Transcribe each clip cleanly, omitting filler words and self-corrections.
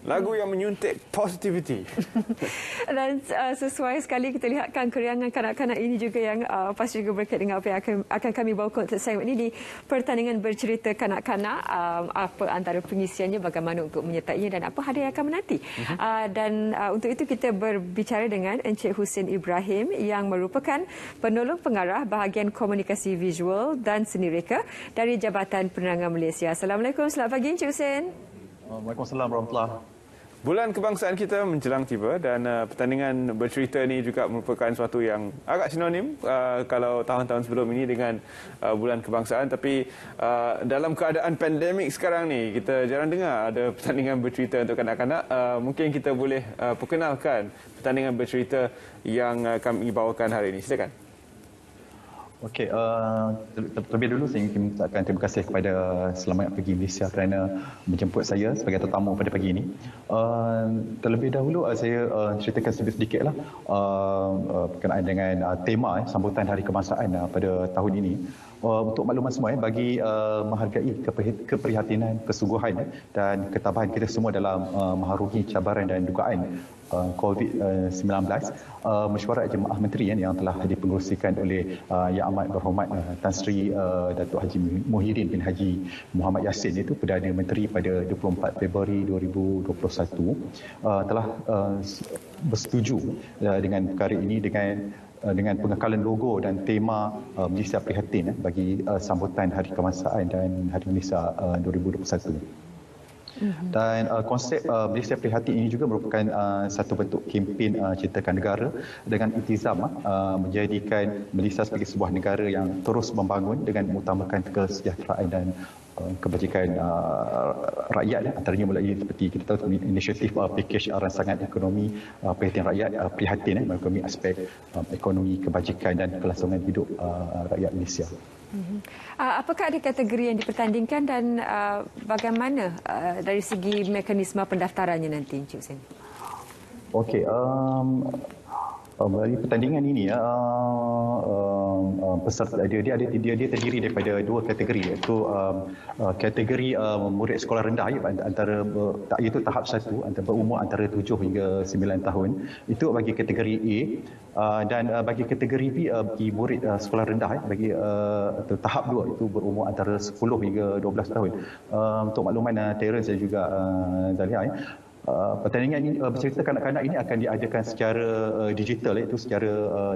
Lagu yang menyuntik positivity. Dan sesuai sekali kita lihatkan keriangan kanak-kanak ini juga yang pasti juga berkait dengan apa yang akan kami bawa untuk segmen ini di pertandingan bercerita kanak-kanak. Apa antara pengisiannya, bagaimana untuk menyertainya dan apa hadiah yang akan menanti. Dan untuk itu kita berbicara dengan Encik Husin Ibrahim yang merupakan penolong pengarah bahagian komunikasi visual dan seni reka dari Jabatan Penerangan Malaysia. Assalamualaikum, selamat pagi Encik Husin. Waalaikumsalam warahmatullahi. Bulan kebangsaan kita menjelang tiba dan pertandingan bercerita ini juga merupakan suatu yang agak sinonim kalau tahun-tahun sebelum ini dengan bulan kebangsaan. Tapi dalam keadaan pandemik sekarang ni, kita jarang dengar ada pertandingan bercerita untuk kanak-kanak. Mungkin kita boleh perkenalkan pertandingan bercerita yang kami bawakan hari ini. Silakan. Okey, terlebih dulu saya ingin mengucapkan terima kasih kepada Selamat Pagi Malaysia kerana menjemput saya sebagai tetamu pada pagi ini. Terlebih dahulu saya ceritakan sedikitlah berkenaan dengan tema sambutan Hari Kebangsaan pada tahun ini. Untuk makluman semua, bagi menghargai keprihatinan, kesungguhan dan ketabahan kita semua dalam mengharungi cabaran dan dugaan COVID-19, mesyuarat Jemaah Menteri yang telah dipengerusikan oleh Yang Amat Berhormat Tan Sri Datuk Haji Muhyiddin bin Haji Muhammad Yassin, itu Perdana Menteri pada 24 Februari 2021, telah bersetuju dengan perkara ini dengan pengekalan logo dan tema Malaysia Prihatin bagi sambutan Hari Kebangsaan dan Hari Malaysia 2021. Dan konsep Malaysia Prihatin ini juga merupakan satu bentuk kempen Cintakan Negara dengan iltizam menjadikan Malaysia sebagai sebuah negara yang terus membangun dengan mengutamakan kesejahteraan dan kebajikan rakyat, antaranya mulai seperti kita tahu inisiatif pakej rangsangan ekonomi perhatian rakyat prihatin mengenai aspek ekonomi, kebajikan dan kelangsungan hidup rakyat Malaysia. Apakah ada kategori yang dipertandingkan dan bagaimana dari segi mekanisme pendaftarannya nanti, Encik Husin? Okey, dari pertandingan ini peserta dia terdiri daripada dua kategori, iaitu kategori murid sekolah rendah iaitu tahap 1 berumur antara 7 hingga 9 tahun, itu bagi kategori A, dan bagi kategori B bagi murid sekolah rendah bagi tahap 2 itu berumur antara 10 hingga 12 tahun. Untuk makluman Terence dan juga Zalia, pertandingan ini, bercerita kanak-kanak ini akan diadakan secara digital, iaitu secara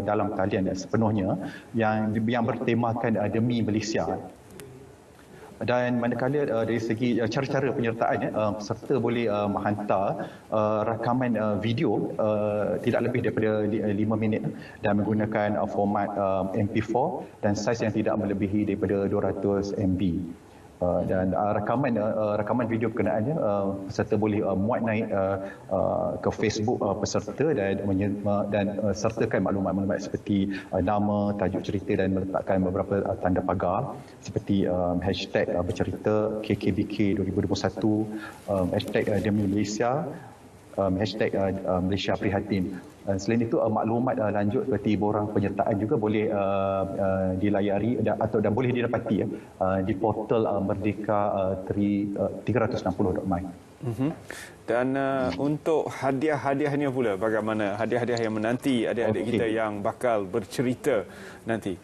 dalam talian sepenuhnya yang bertemakan demi Malaysia. Dan manakala dari segi cara-cara penyertaan, peserta boleh menghantar rakaman video tidak lebih daripada 5 minit dan menggunakan format MP4 dan saiz yang tidak melebihi daripada 200 MB. Dan rakaman video berkenaannya peserta boleh muat naik ke Facebook peserta dan sertakan maklumat-maklumat seperti nama, tajuk cerita dan meletakkan beberapa tanda pagar seperti hashtag bercerita KKBK 2021, hashtag Demi Malaysia, hashtag Malaysia Prihatin. Selain itu, maklumat lanjut seperti borang penyertaan juga boleh dilayari dan boleh didapati di portal Merdeka 360.my. Dan untuk hadiah-hadiahnya pula, bagaimana hadiah-hadiah yang menanti adik-adik kita yang bakal bercerita nanti?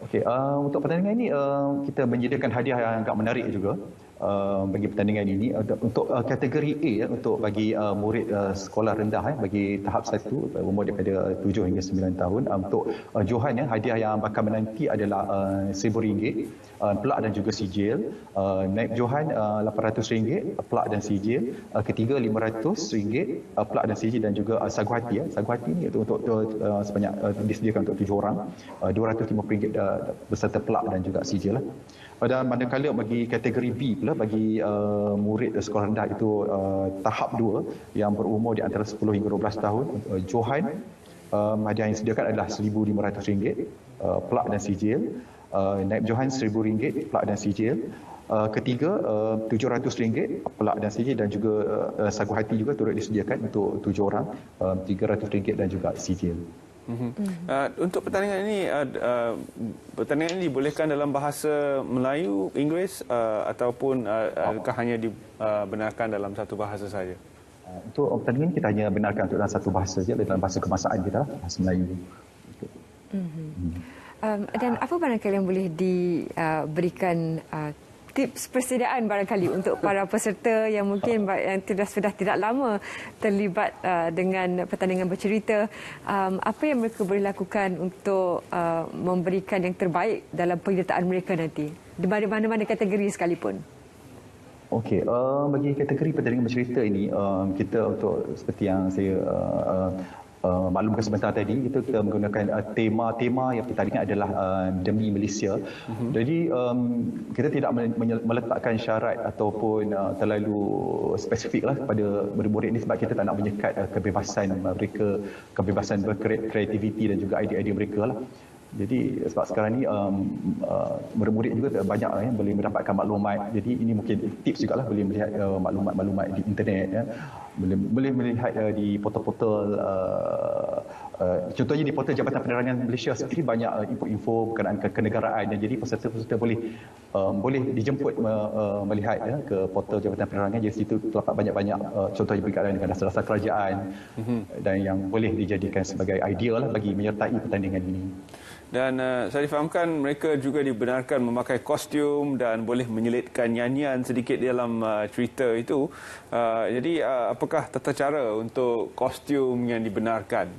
Okey, untuk pertandingan ini kita menyediakan hadiah yang agak menarik juga bagi pertandingan ini. Untuk kategori A, untuk bagi murid sekolah rendah bagi tahap 1 umur daripada 7 hingga 9 tahun, untuk johan hadiah yang bakal menanti adalah RM1,000 pelak dan juga sijil, naib johan RM800 pelak dan sijil, ketiga RM500 pelak dan sijil, dan juga sagu hati. Sagu hati ini untuk sebanyak disediakan untuk 7 orang, RM250 beserta pelak dan juga sijil. Dan manakala bagi kategori B pula, bagi murid sekolah rendah itu tahap 2 yang berumur di antara 10 hingga 12 tahun, johan hadiah yang disediakan adalah RM1,500 pelak dan sijil, naib johan RM1,000 pelak dan sijil, ketiga RM700 pelak dan sijil, dan juga sagu hati juga turut disediakan untuk 7 orang, RM300 dan juga sijil. Untuk pertandingan ini dibolehkan dalam bahasa Melayu, Inggeris ataupun adakah hanya dibenarkan dalam satu bahasa saja? Untuk pertandingan kita hanya benarkan untuk dalam satu bahasa saja, dalam bahasa kebangsaan kita, bahasa Melayu. Dan apa barangkali yang boleh diberikan tips persediaan barangkali untuk para peserta yang mungkin yang sudah tidak lama terlibat dengan pertandingan bercerita, apa yang mereka boleh lakukan untuk memberikan yang terbaik dalam penyertaan mereka nanti di mana-mana kategori sekalipun? Okey, bagi kategori pertandingan bercerita ini, kita untuk seperti yang saya maklumkan sebentar tadi, kita menggunakan tema yang pertandingan adalah demi Malaysia. Jadi kita tidak meletakkan syarat ataupun terlalu spesifik lah kepada murid-murid ini, sebab kita tak nak menyekat kebebasan mereka, kebebasan berkreativiti dan juga idea-idea mereka lah. Jadi sebab sekarang ni murid-murid juga banyak boleh mendapatkan maklumat. Jadi ini mungkin tips jugalah, boleh melihat maklumat-maklumat di internet, boleh melihat di portal-portal, contohnya di portal Jabatan Penerangan Malaysia sendiri banyak info-info berkenaan kenegaraan. Jadi peserta-peserta boleh dijemput melihat ke portal Jabatan Penerangan. Di situ terdapat banyak-banyak contohnya berkaitan dengan dasar-dasar kerajaan dan yang boleh dijadikan sebagai idea lah bagi menyertai pertandingan ini. Dan saya difahamkan mereka juga dibenarkan memakai kostum dan boleh menyelitkan nyanyian sedikit dalam cerita itu. Jadi apakah tata cara untuk kostum yang dibenarkan?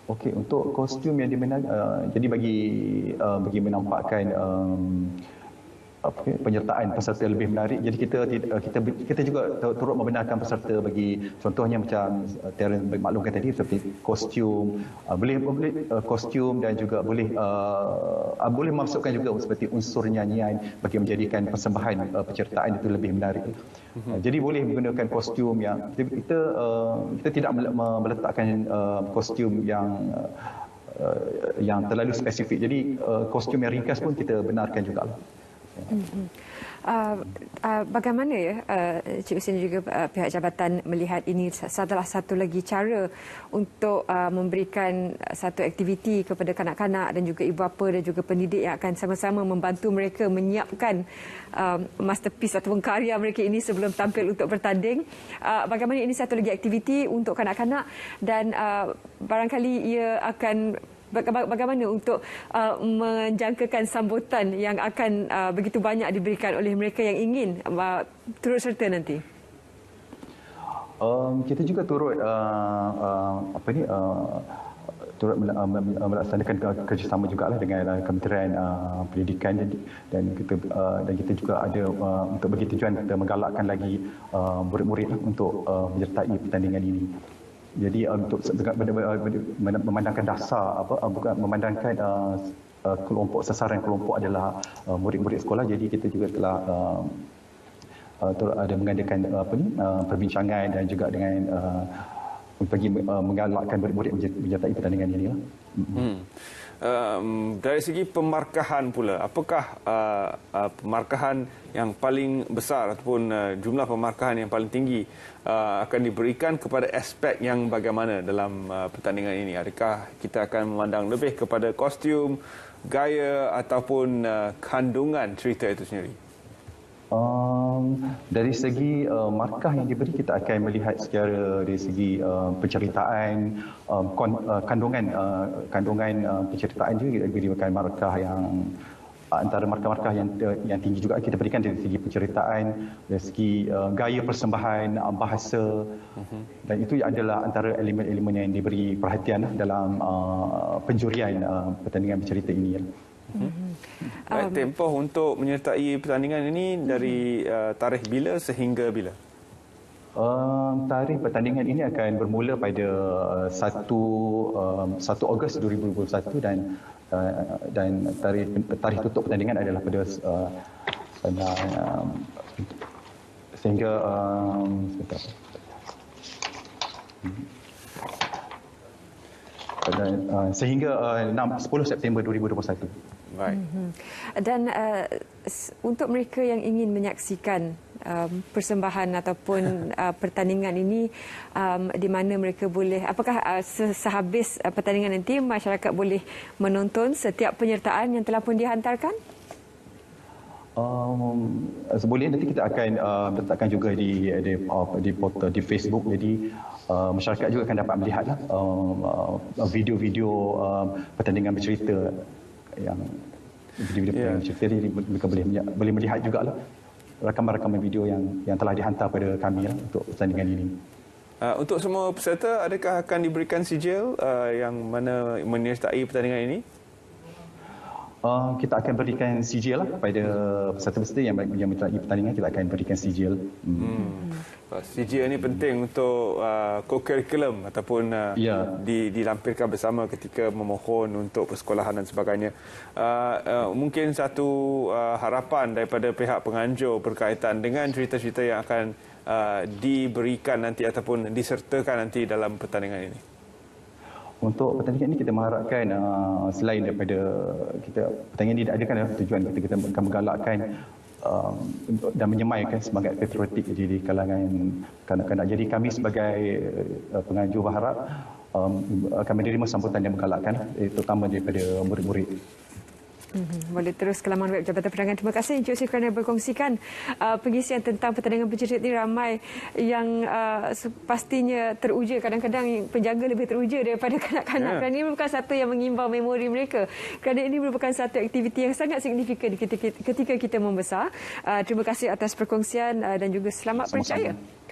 Okey, untuk kostum yang dibenarkan, jadi bagi menampakkan penyertaan peserta lebih menarik. Jadi kita juga turut membenarkan peserta bagi contohnya macam Terence maklumkan tadi seperti kostum, boleh kostum dan juga boleh memasukkan juga seperti unsur nyanyian bagi menjadikan persembahan penyertaan itu lebih menarik. Jadi boleh menggunakan kostum yang kita tidak meletakkan kostum yang terlalu spesifik. Jadi kostum yang ringkas pun kita benarkan juga. Bagaimana Cik Husin juga pihak jabatan melihat ini adalah satu lagi cara untuk memberikan satu aktiviti kepada kanak-kanak dan juga ibu bapa dan juga pendidik yang akan sama-sama membantu mereka menyiapkan masterpiece ataupun karya mereka ini sebelum tampil untuk bertanding. Bagaimana ini satu lagi aktiviti untuk kanak-kanak dan barangkali ia akan bagaimana untuk menjangkakan sambutan yang akan begitu banyak diberikan oleh mereka yang ingin turut serta nanti? Kita juga turut melaksanakan kerjasama jugalah dengan Kementerian Pendidikan dan kita juga ada untuk bagi tujuan kita menggalakkan lagi murid-murid untuk menyertai pertandingan ini. Jadi untuk memandangkan dasar bukan memandangkan kelompok sasaran kelompok adalah murid-murid sekolah. Jadi kita juga telah ada mengadakan perbincangan dan juga dengan bagi menggalakkan murid-murid menyertai pertandingan ini lah. Dari segi pemarkahan pula, apakah pemarkahan yang paling besar ataupun jumlah pemarkahan yang paling tinggi akan diberikan kepada aspek yang bagaimana dalam pertandingan ini? Adakah kita akan memandang lebih kepada kostum, gaya ataupun kandungan cerita itu sendiri? Dari segi markah yang diberi, kita akan melihat secara dari segi penceritaan, kandungan penceritaan juga diberikan markah yang antara markah-markah yang tinggi juga kita berikan dari segi penceritaan, dari segi gaya persembahan, bahasa, dan itu adalah antara elemen-elemen yang diberi perhatian dalam penjurian pertandingan bercerita ini. Baik, tempoh untuk menyertai pertandingan ini dari tarikh bila sehingga bila? Tarikh pertandingan ini akan bermula pada 1 Ogos 2021 dan tarikh tutup pertandingan adalah pada sehingga sehingga 10 September 2021. Baik. Dan untuk mereka yang ingin menyaksikan persembahan ataupun pertandingan ini di mana mereka boleh, apakah sehabis pertandingan nanti masyarakat boleh menonton setiap penyertaan yang telah pun dihantarkan? Boleh, nanti kita akan letakkan juga di portal di Facebook, jadi masyarakat juga akan dapat melihatlah video-video pertandingan bercerita yang pertandingan bercerita ni, mereka boleh melihat jugalah rakaman-rakaman video yang telah dihantar pada kami untuk pertandingan ini. Untuk semua peserta, adakah akan diberikan sijil yang mana menyertai pertandingan ini? Kita akan berikan sijil lah kepada peserta-peserta yang menyertai pertandingan. Kita akan berikan sijil. Sijil ini penting untuk co-curriculum ataupun dilampirkan bersama ketika memohon untuk persekolahan dan sebagainya. Mungkin satu harapan daripada pihak penganjur berkaitan dengan cerita-cerita yang akan diberikan nanti ataupun disertakan nanti dalam pertandingan ini. Untuk pertandingan ini kita mengharapkan selain daripada pertandingan ini diadakan tujuan kita akan menggalakkan dan menyemaikan semangat patriotik di kalangan kanak-kanak. Jadi kami sebagai penganjur berharap akan menerima sambutan yang menggalakkan, terutama daripada murid-murid. Boleh terus ke laman web Jabatan Penerangan. Terima kasih Encik Yusri kerana berkongsikan pengisian tentang pertandingan bercerita ini. Ramai yang pastinya teruja, kadang-kadang penjaga lebih teruja daripada kanak-kanak. Kerana ini merupakan satu yang mengimbau memori mereka. Kerana ini merupakan satu aktiviti yang sangat signifikan ketika kita membesar. Terima kasih atas perkongsian dan juga selamat berjaya.